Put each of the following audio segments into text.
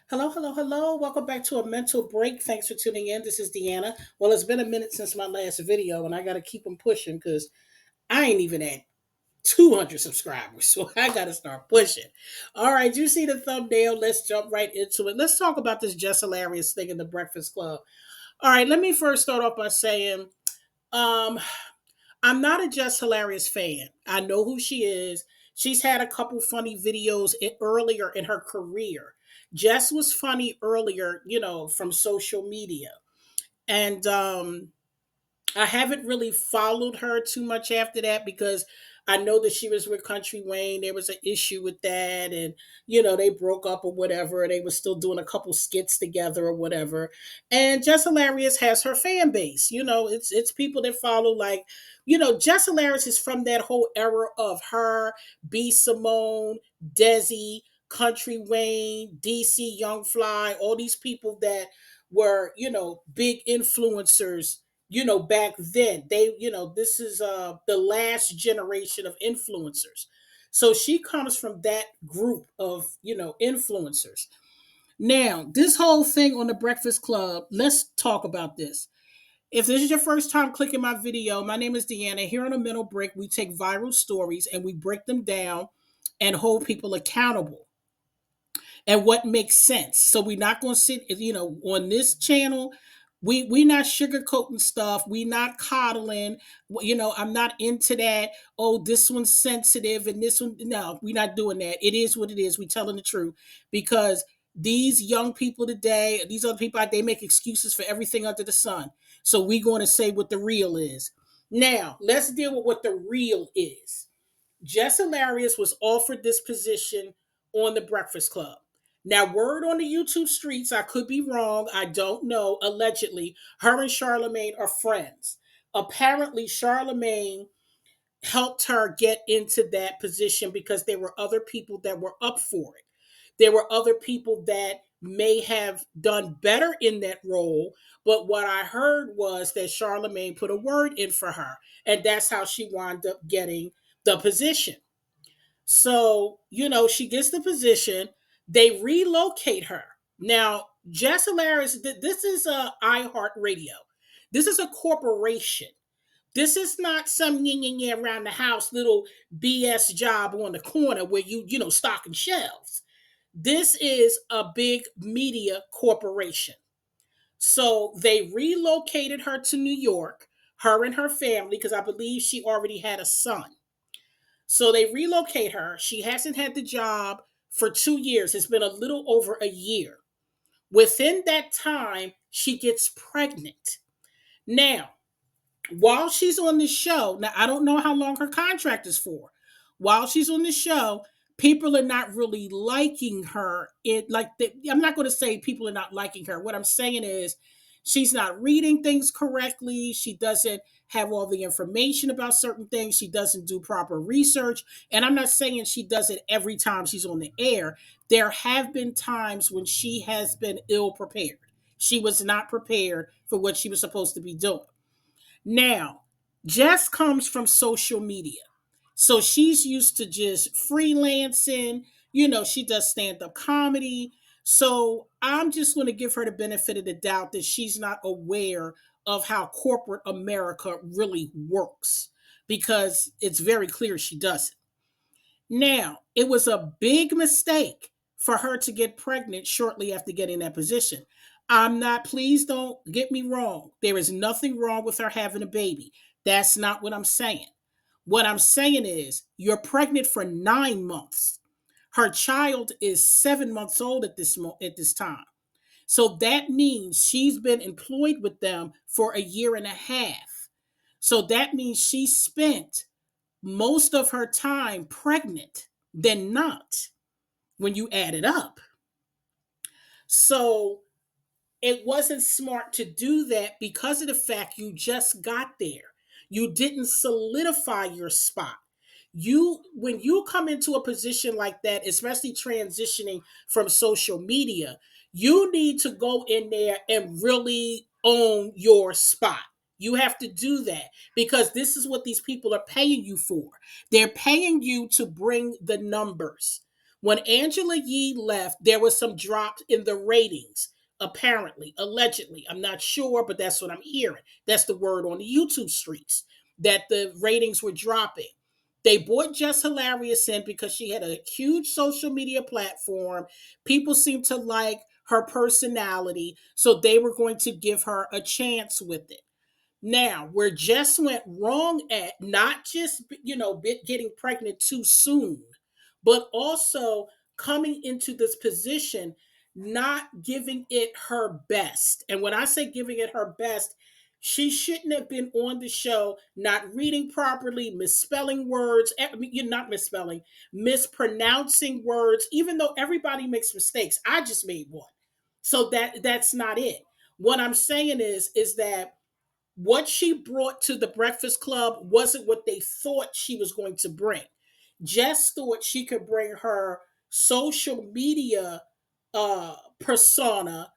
Hello, hello, hello. Welcome back to a mental break. Thanks for tuning in. This is Deanna. Well, it's been a minute since my last video, and I got to keep them pushing because I ain't even at 200 subscribers. So I got to start pushing. All right, you see the thumbnail. Let's jump right into it. Let's talk about this Jess Hilarious thing in the Breakfast Club. All right, let me first start off by saying, um, I'm not a Jess Hilarious fan. I know who she is. She's had a couple funny videos earlier in her career. Jess was funny earlier, from social media. And I haven't really followed her too much after that because I know that she was with Country Wayne. There was an issue with that, and they broke up or whatever. They were still doing a couple skits together or whatever. And Jess Hilarious has her fan base. It's people that follow Jess Hilarious is from that whole era of her, B Simone, Desi, Country Wayne, DC Young Fly, all these people that were big influencers back then. This is the last generation of influencers. So she comes from that group of influencers. Now, this whole thing on the Breakfast Club, let's talk about this. If this is your first time clicking my video, my name is Deanna. Here on a mental break, we take viral stories and we break them down and hold people accountable and what makes sense. So we're not going to sit, on this channel. We not sugarcoating stuff. We not coddling. I'm not into that. Oh, this one's sensitive and this one. No, we're not doing that. It is what it is. We telling the truth because these young people today, these other people, they make excuses for everything under the sun. So we going to say what the real is. Now let's deal with what the real is. Jess Hilarious was offered this position on the Breakfast Club. Now, word on the YouTube streets, I could be wrong, I don't know, allegedly, her and Charlemagne are friends. Apparently, Charlemagne helped her get into that position because there were other people that were up for it. There were other people that may have done better in that role, but what I heard was that Charlemagne put a word in for her, and that's how she wound up getting the position. So, she gets the position. They relocate her. Now, Jess Hilarious, this is a iHeartRadio. This is a corporation. This is not some around the house little BS job on the corner where stocking shelves. This is a big media corporation. So they relocated her to New York, her and her family, because I believe she already had a son. So they relocate her. She hasn't had the job for 2 years. It's been a little over a year. Within that time, she gets pregnant. Now, while she's on the show, now I don't know how long her contract is for. While she's on the show, people are not really liking her. I'm not going to say people are not liking her. What I'm saying is she's not reading things correctly. She doesn't have all the information about certain things. She doesn't do proper research. And I'm not saying she does it every time she's on the air. There have been times when she has been ill prepared. She was not prepared for what she was supposed to be doing. Now, Jess comes from social media. So she's used to just freelancing. She does stand up comedy. So I'm just going to give her the benefit of the doubt that she's not aware of how corporate America really works because it's very clear she doesn't. Now, it was a big mistake for her to get pregnant shortly after getting that position. I'm not, please don't get me wrong. There is nothing wrong with her having a baby. That's not what I'm saying. What I'm saying is, you're pregnant for 9 months. Her child is 7 months old at this time. So that means she's been employed with them for a year and a half. So that means she spent most of her time pregnant than not when you add it up. So it wasn't smart to do that because of the fact you just got there. You didn't solidify your spot. When you come into a position like that, especially transitioning from social media, you need to go in there and really own your spot. You have to do that because this is what these people are paying you for. They're paying you to bring the numbers. When Angela Yee left, there was some drop in the ratings, apparently, allegedly. I'm not sure, but that's what I'm hearing. That's the word on the YouTube streets, that the ratings were dropping. They brought Jess Hilarious in because she had a huge social media platform. People seemed to like her personality, so they were going to give her a chance with it. Now, where Jess went wrong at, not just, getting pregnant too soon, but also coming into this position, not giving it her best. And when I say giving it her best, she shouldn't have been on the show, not reading properly, misspelling words. You're not misspelling, mispronouncing words, even though everybody makes mistakes. I just made one. So that's not it. What I'm saying is that what she brought to the Breakfast Club wasn't what they thought she was going to bring. Jess thought she could bring her social media persona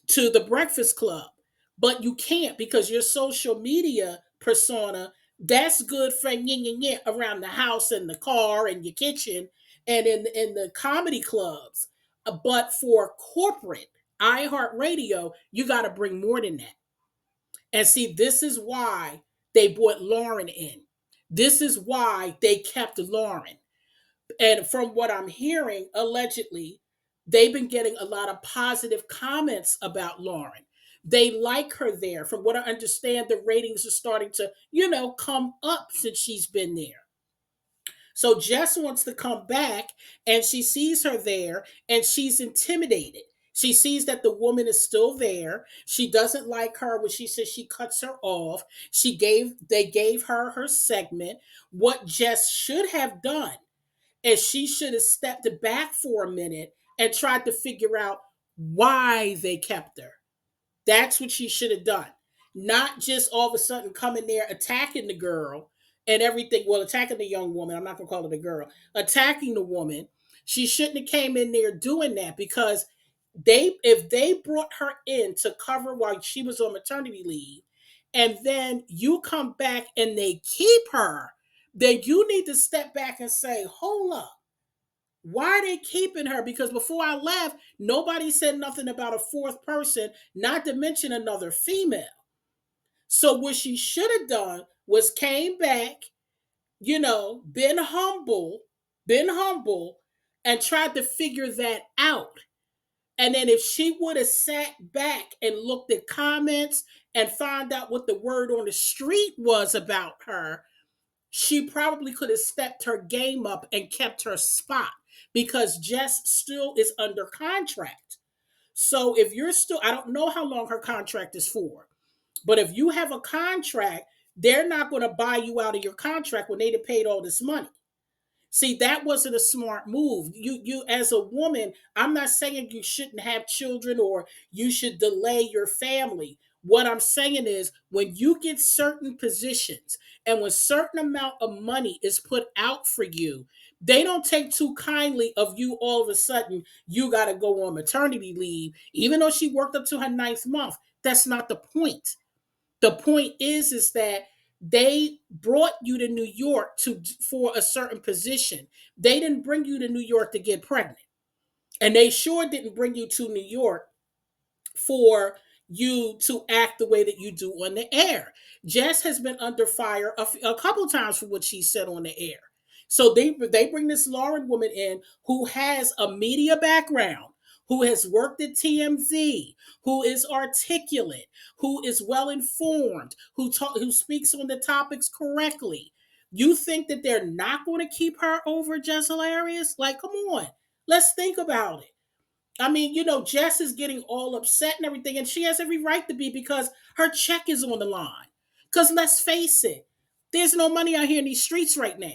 to the Breakfast Club, but you can't, because your social media persona, that's good for around the house and the car and your kitchen and in the comedy clubs. But for corporate iHeartRadio, you got to bring more than that. And see, this is why they brought Lauren in. This is why they kept Lauren. And from what I'm hearing, allegedly, they've been getting a lot of positive comments about Lauren. They like her there. From what I understand, the ratings are starting to, come up since she's been there. So Jess wants to come back, and she sees her there and she's intimidated. She sees that the woman is still there. She doesn't like her when she says she cuts her off. They gave her her segment. What Jess should have done is she should have stepped back for a minute and tried to figure out why they kept her. That's what she should have done. Not just all of a sudden coming there attacking the girl and everything. Well, attacking the young woman. I'm not gonna call it a girl. Attacking the woman. She shouldn't have came in there doing that, because if they brought her in to cover while she was on maternity leave, and then you come back and they keep her, then you need to step back and say, hold up. Why are they keeping her? Because before I left, nobody said nothing about a fourth person, not to mention another female. So what she should have done was came back, been humble, and tried to figure that out. And then if she would have sat back and looked at comments and found out what the word on the street was about her, she probably could have stepped her game up and kept her spot, because Jess still is under contract. So if you're still, I don't know how long her contract is for, but if you have a contract, they're not going to buy you out of your contract when they'd paid all this money. See, that wasn't a smart move. You as a woman, I'm not saying you shouldn't have children or you should delay your family. What I'm saying is, when you get certain positions and when certain amount of money is put out for you, they don't take too kindly of you all of a sudden you got to go on maternity leave, even though she worked up to her ninth month. That's not the point. The point is that they brought you to New York to for a certain position. They didn't bring you to New York to get pregnant. And they sure didn't bring you to New York for you to act the way that you do on the air. Jess has been under fire a couple times for what she said on the air. So they bring this Lauren woman in who has a media background, who has worked at TMZ, who is articulate, who is well informed, who speaks on the topics correctly. You think that they're not going to keep her over Jess Hilarious? Like, come on, let's think about it. I mean, Jess is getting all upset and everything, and she has every right to be, because her check is on the line. Because let's face it, there's no money out here in these streets right now.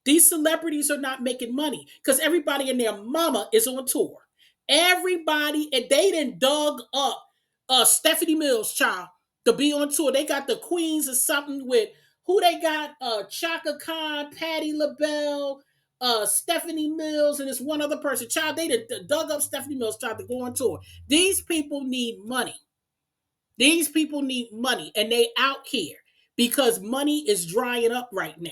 These celebrities are not making money because everybody and their mama is on tour. Everybody, and they done dug up Stephanie Mills, child, to be on tour. They got the Queens or something with who they got, Chaka Khan, Patti LaBelle, Stephanie Mills, and this one other person. Child, they dug up Stephanie Mills, tried to go on tour. These people need money. These people need money, and they out here because money is drying up right now.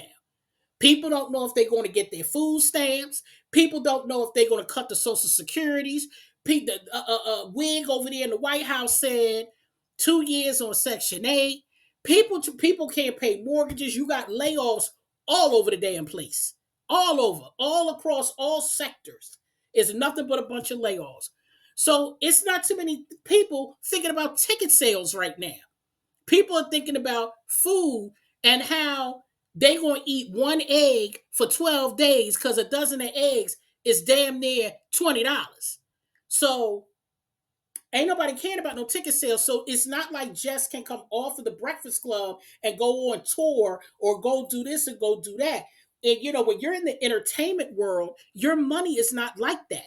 People don't know if they're going to get their food stamps. People don't know if they're going to cut the Social Securities. The wig over there in the White House said 2 years on Section 8. People can't pay mortgages. You got layoffs all over the damn place, all over, all across all sectors. It's nothing but a bunch of layoffs. So it's not too many people thinking about ticket sales right now. People are thinking about food and how they gonna eat one egg for 12 days because a dozen of eggs is damn near $20. So ain't nobody caring about no ticket sales. So it's not like Jess can come off of the Breakfast Club and go on tour or go do this and go do that. And when you're in the entertainment world, your money is not like that.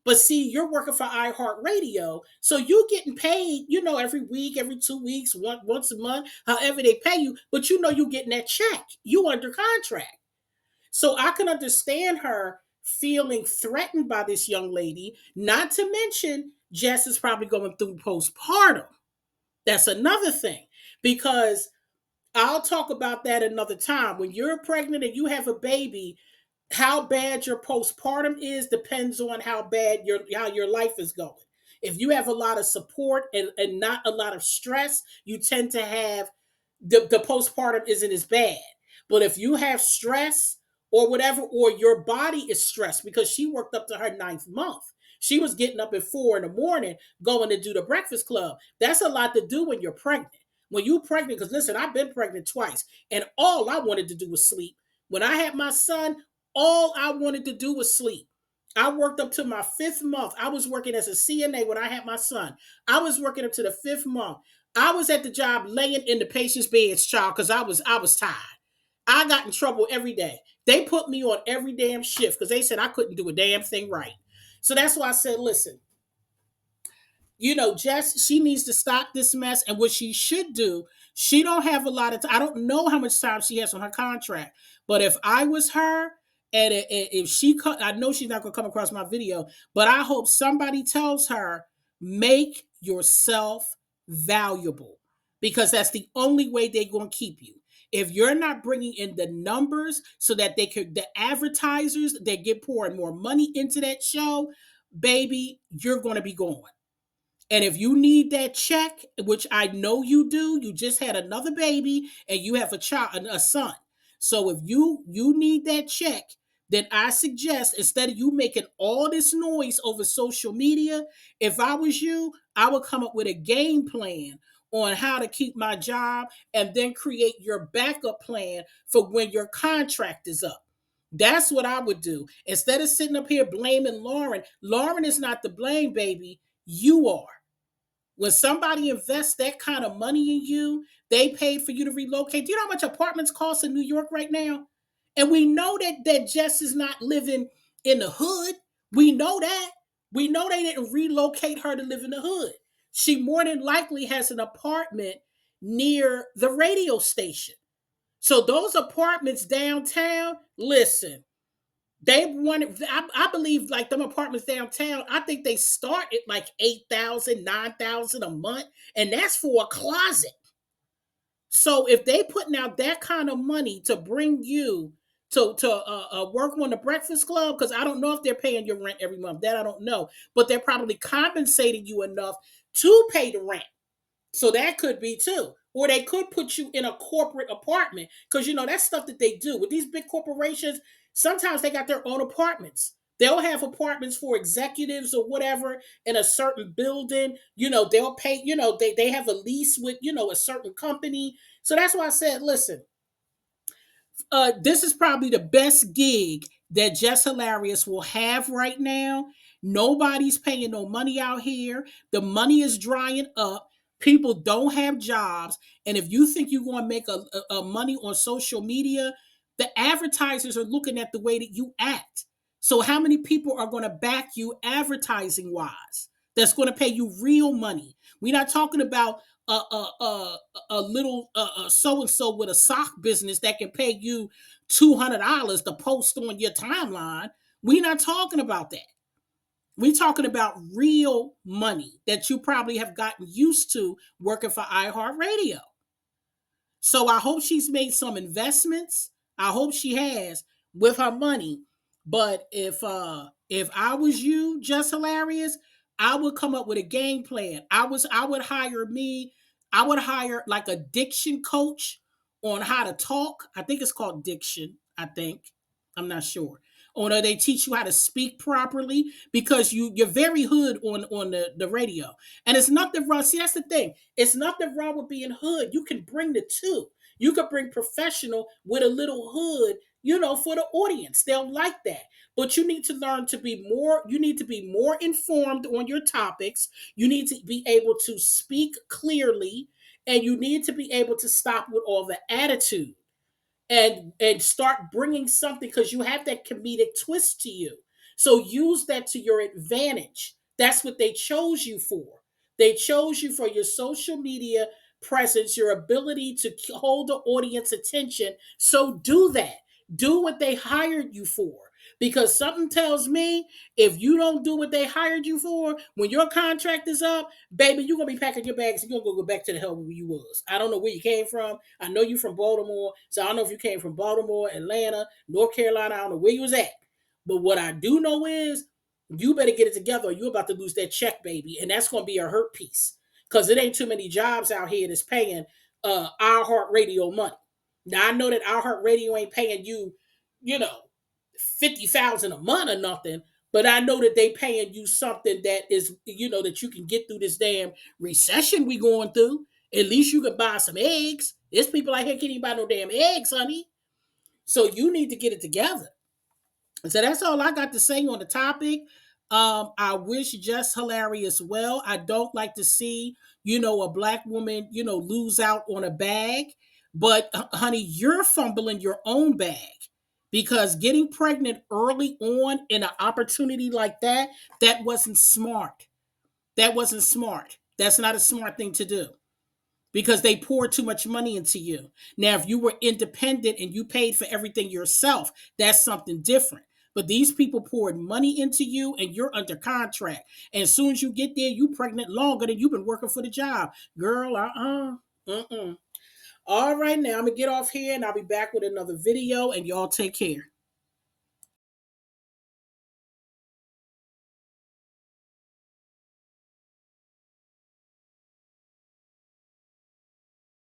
But see, you're working for iHeartRadio, so you're getting paid, every week, every 2 weeks, once a month, however they pay you. But you're getting that check. You under contract. So I can understand her feeling threatened by this young lady. Not to mention, Jess is probably going through postpartum. That's another thing, because I'll talk about that another time. When you're pregnant and you have a baby, how bad your postpartum is depends on how bad your life is going. If you have a lot of support and not a lot of stress, you tend to have the postpartum isn't as bad. But if you have stress or whatever, or your body is stressed, because she worked up to her ninth month. She was getting up at 4 in the morning going to do the Breakfast Club. That's a lot to do when you're pregnant. When you're pregnant, because listen, I've been pregnant twice, and all I wanted to do was sleep. When I had my son, all I wanted to do was sleep. I worked up to my 5th month. I was working as a CNA when I had my son. I was working up to the 5th month. I was at the job laying in the patient's beds, child, because I was tired. I got in trouble every day. They put me on every damn shift because they said I couldn't do a damn thing right. So that's why I said, listen, Jess, she needs to stop this mess. And what she should do, she don't have a lot of time. I don't know how much time she has on her contract, but if I was her, and if I know she's not going to come across my video, but I hope somebody tells her, make yourself valuable, because that's the only way they're going to keep you. If you're not bringing in the numbers so that the advertisers, they get pouring more money into that show, baby, you're going to be gone. And if you need that check, which I know you do, you just had another baby and you have a son. So if you need that check, then I suggest, instead of you making all this noise over social media, if I was you, I would come up with a game plan on how to keep my job, and then create your backup plan for when your contract is up. That's what I would do. Instead of sitting up here blaming Lauren. Lauren is not to blame, baby. You are. When somebody invests that kind of money in you, they paid for you to relocate. Do you know how much apartments cost in New York right now? And we know that Jess is not living in the hood. We know that. We know they didn't relocate her to live in the hood. She more than likely has an apartment near the radio station. So those apartments downtown, listen, they wanted, I believe, like them apartments downtown, I think they start at like 8,000, 9,000 a month, and that's for a closet. So if they putting out that kind of money to bring you to work on the Breakfast Club, because I don't know if they're paying your rent every month, that I don't know, but they're probably compensating you enough to pay the rent. So that could be too. Or they could put you in a corporate apartment, because that's stuff that they do with these big corporations. Sometimes they got their own apartments. They'll have apartments for executives or whatever in a certain building. They'll pay, they have a lease with, a certain company. So that's why I said, listen, this is probably the best gig that Jess Hilarious will have right now. Nobody's paying no money out here. The money is drying up. People don't have jobs. And if you think you're going to make a money on social media, the advertisers are looking at the way that you act. So how many people are going to back you advertising wise? That's going to pay you real money. We're not talking about a little so and so with a sock business that can pay you $200 to post on your timeline. We're not talking about that. We're talking about real money that you probably have gotten used to working for iHeartRadio. So I hope she's made some investments. I hope she has with her money. But if I was you, Just Hilarious, I would come up with a game plan. I would hire like a diction coach on how to talk. I think it's called diction, I think. I'm not sure. Or they teach you how to speak properly because you're very hood on the radio. And it's nothing wrong. See, that's the thing. It's nothing wrong with being hood. You can bring the two. You could bring professional with a little hood, for the audience. They'll like that. But you need to learn to be more, you need to be more informed on your topics. You need to be able to speak clearly, and you need to be able to stop with all the attitude and start bringing something because you have that comedic twist to you. So use that to your advantage. That's what they chose you for. They chose you for your social media presence, your ability to hold the audience attention. So do that. Do what they hired you for. Because something tells me if you don't do what they hired you for, when your contract is up, baby, you're gonna be packing your bags and you're gonna go back to the hell where you was. I don't know where you came from. I know you from Baltimore, so I don't know if you came from Baltimore, Atlanta, North Carolina. I don't know where you was at. But what I do know is you better get it together or you're about to lose that check, baby. And that's gonna be a hurt piece. Because it ain't too many jobs out here that's paying iHeartRadio money. Now I know that iHeartRadio ain't paying you, you know, 50,000 a month or nothing, but I know that they paying you something that is, that you can get through this damn recession we going through. At least you can buy some eggs. There's people out here can't even buy no damn eggs, honey. So you need to get it together. So that's all I got to say on the topic. I wish Jess Hilarious well. I don't like to see, a black woman, lose out on a bag. But honey, you're fumbling your own bag because getting pregnant early on in an opportunity like that wasn't smart. That wasn't smart. That's not a smart thing to do because they poured too much money into you. Now, if you were independent and you paid for everything yourself, that's something different. But these people poured money into you and you're under contract. And as soon as you get there, you pregnant longer than you've been working for the job. Girl, uh-uh. All right, now I'm going to get off here and I'll be back with another video and y'all take care.